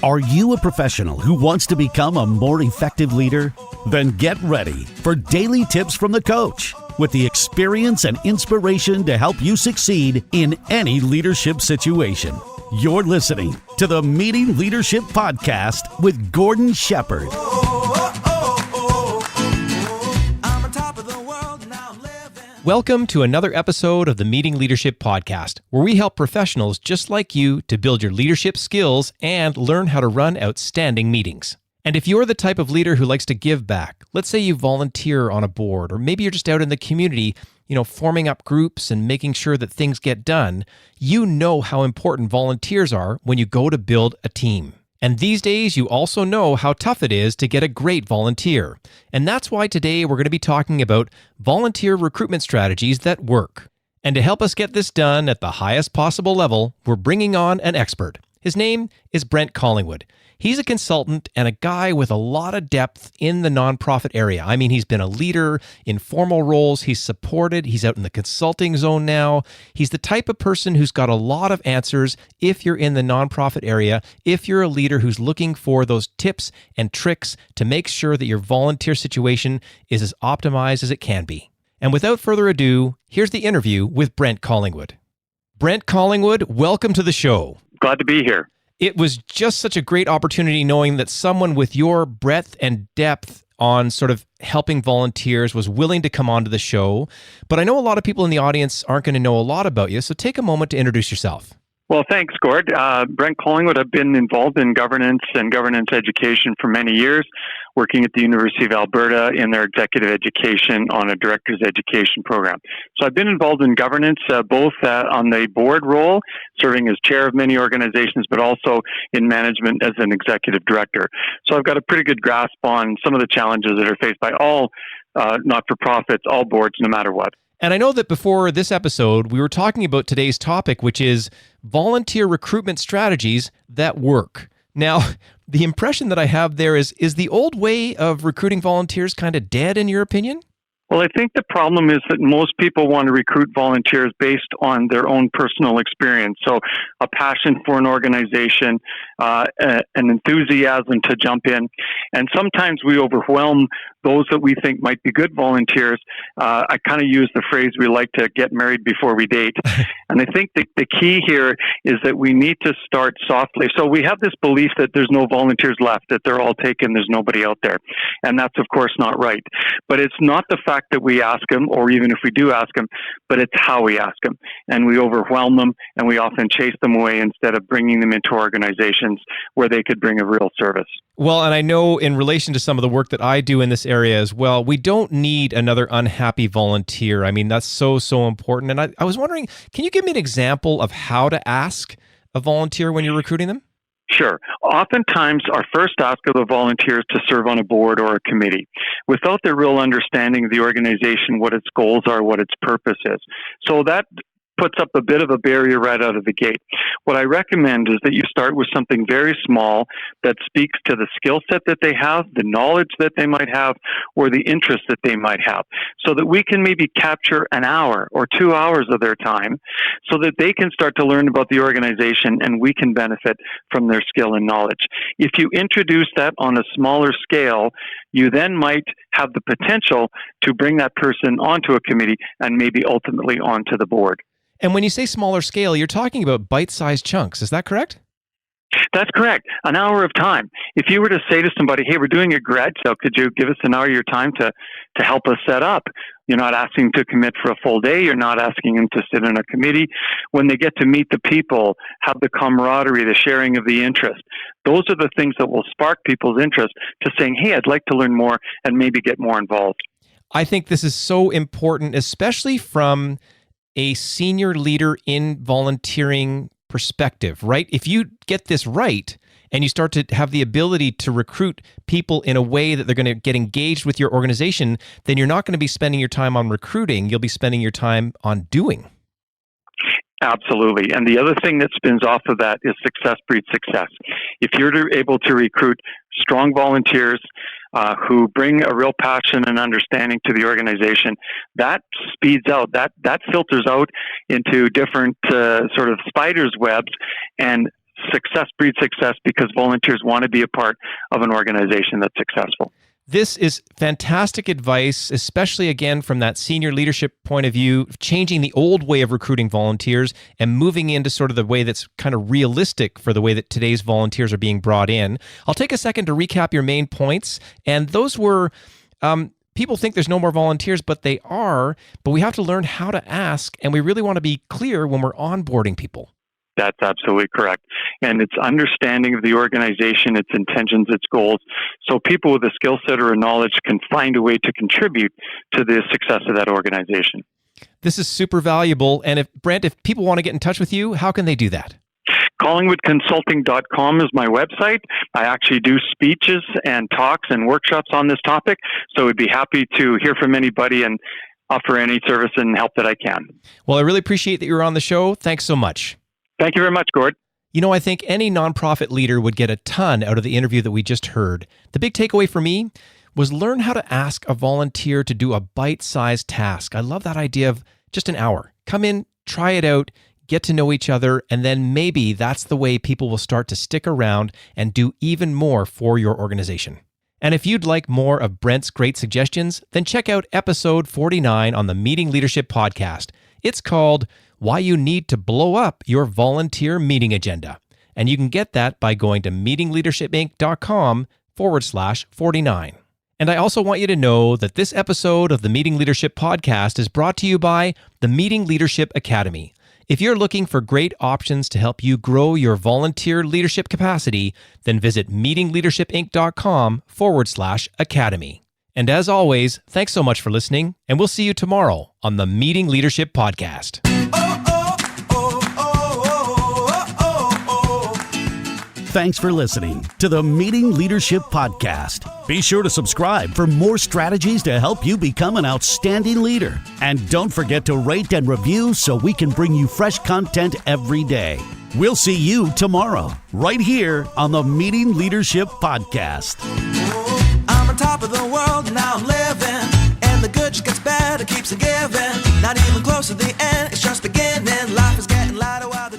Are you a professional who wants to become a more effective leader? Then get ready for daily tips from the coach with the experience and inspiration to help you succeed in any leadership situation. You're listening to the Meeting Leadership Podcast with Gordon Shepherd. Welcome to another episode of the Meeting Leadership Podcast, where we help professionals just like you to build your leadership skills and learn how to run outstanding meetings. And if you're the type of leader who likes to give back, let's say you volunteer on a board, or maybe you're just out in the community, forming up groups and making sure that things get done, you know how important volunteers are when you go to build a team. And these days, you also know how tough it is to get a great volunteer. And that's why today we're going to be talking about volunteer recruitment strategies that work. And to help us get this done at the highest possible level, we're bringing on an expert. His name is Brent Collingwood. He's a consultant and a guy with a lot of depth in the nonprofit area. I mean, he's been a leader in formal roles. He's supported. He's out in the consulting zone now. He's the type of person who's got a lot of answers if you're in the nonprofit area, if you're a leader who's looking for those tips and tricks to make sure that your volunteer situation is as optimized as it can be. And without further ado, here's the interview with Brent Collingwood. Brent Collingwood, welcome to the show. Glad to be here. It was just such a great opportunity knowing that someone with your breadth and depth on sort of helping volunteers was willing to come onto the show. But I know a lot of people in the audience aren't going to know a lot about you, so take a moment to introduce yourself. Well, thanks, Gord. Brent Collingwood. I've been involved in governance and governance education for many years, working at the University of Alberta in their executive education on a director's education program. So I've been involved in governance, both on the board role, serving as chair of many organizations, but also in management as an executive director. So I've got a pretty good grasp on some of the challenges that are faced by all not-for-profits, all boards, no matter what. And I know that before this episode, we were talking about today's topic, which is volunteer recruitment strategies that work. Now, the impression that I have there is the old way of recruiting volunteers kind of dead in your opinion? Well, I think the problem is that most people want to recruit volunteers based on their own personal experience. So a passion for an organization, an enthusiasm to jump in. And sometimes we overwhelm those that we think might be good volunteers. I kind of use the phrase, we like to get married before we date. And I think the key here is that we need to start softly. So we have this belief that there's no volunteers left, that they're all taken, there's nobody out there. And that's, of course, not right. But it's not the fact that we ask them, or even if we do ask them, but it's how we ask them. And we overwhelm them, and we often chase them away instead of bringing them into organizations where they could bring a real service. Well, and I know in relation to some of the work that I do in this area as well, we don't need another unhappy volunteer. I mean, that's so important. And I was wondering, can you give me an example of how to ask a volunteer when you're recruiting them? Sure. Oftentimes, our first ask of the volunteers to serve on a board or a committee without their real understanding of the organization, what its goals are, what its purpose is. So that puts up a bit of a barrier right out of the gate. What I recommend is that you start with something very small that speaks to the skill set that they have, the knowledge that they might have, or the interest that they might have, so that we can maybe capture an hour or 2 hours of their time so that they can start to learn about the organization and we can benefit from their skill and knowledge. If you introduce that on a smaller scale, you then might have the potential to bring that person onto a committee and maybe ultimately onto the board. And when you say smaller scale, you're talking about bite-sized chunks. Is that correct? That's correct. An hour of time. If you were to say to somebody, hey, we're doing a garage sale, could you give us an hour of your time to help us set up? You're not asking to commit for a full day. You're not asking them to sit in a committee. When they get to meet the people, have the camaraderie, the sharing of the interest, those are the things that will spark people's interest to saying, hey, I'd like to learn more and maybe get more involved. I think this is so important, especially from a senior leader in volunteering perspective, right? If you get this right and you start to have the ability to recruit people in a way that they're going to get engaged with your organization, then you're not going to be spending your time on recruiting. You'll be spending your time on doing. Absolutely. And the other thing that spins off of that is success breeds success. If you're able to recruit strong volunteers who bring a real passion and understanding to the organization, that speeds out, that filters out into different sort of spider's webs and success breeds success because volunteers want to be a part of an organization that's successful. This is fantastic advice, especially again from that senior leadership point of view, changing the old way of recruiting volunteers and moving into sort of the way that's kind of realistic for the way that today's volunteers are being brought in. I'll take a second to recap your main points. And those were, people think there's no more volunteers, but they are, but we have to learn how to ask, and we really want to be clear when we're onboarding people. That's absolutely correct. And it's understanding of the organization, its intentions, its goals, so people with a skill set or a knowledge can find a way to contribute to the success of that organization. This is super valuable. And if Brent, if people want to get in touch with you, how can they do that? Collingwoodconsulting.com is my website. I actually do speeches and talks and workshops on this topic, so I'd be happy to hear from anybody and offer any service and help that I can. Well, I really appreciate that you were on the show. Thanks so much. Thank you very much, Gord. You know, I think any nonprofit leader would get a ton out of the interview that we just heard. The big takeaway for me was learn how to ask a volunteer to do a bite-sized task. I love that idea of just an hour. Come in, try it out, get to know each other, and then maybe that's the way people will start to stick around and do even more for your organization. And if you'd like more of Brent's great suggestions, then check out episode 49 on the Meeting Leadership Podcast. It's called Why You Need to Blow Up Your Volunteer Meeting Agenda. And you can get that by going to meetingleadershipinc.com/49. And I also want you to know that this episode of the Meeting Leadership Podcast is brought to you by the Meeting Leadership Academy. If you're looking for great options to help you grow your volunteer leadership capacity, then visit meetingleadershipinc.com/academy. And as always, thanks so much for listening, and we'll see you tomorrow on the Meeting Leadership Podcast. Thanks for listening to the Meeting Leadership Podcast. Be sure to subscribe for more strategies to help you become an outstanding leader. And don't forget to rate and review so we can bring you fresh content every day. We'll see you tomorrow, right here on the Meeting Leadership Podcast. I'm on top of the world, now I'm living, and the good just gets better, keeps on giving. Not even close to the end, it's just beginning. Life is getting lighter while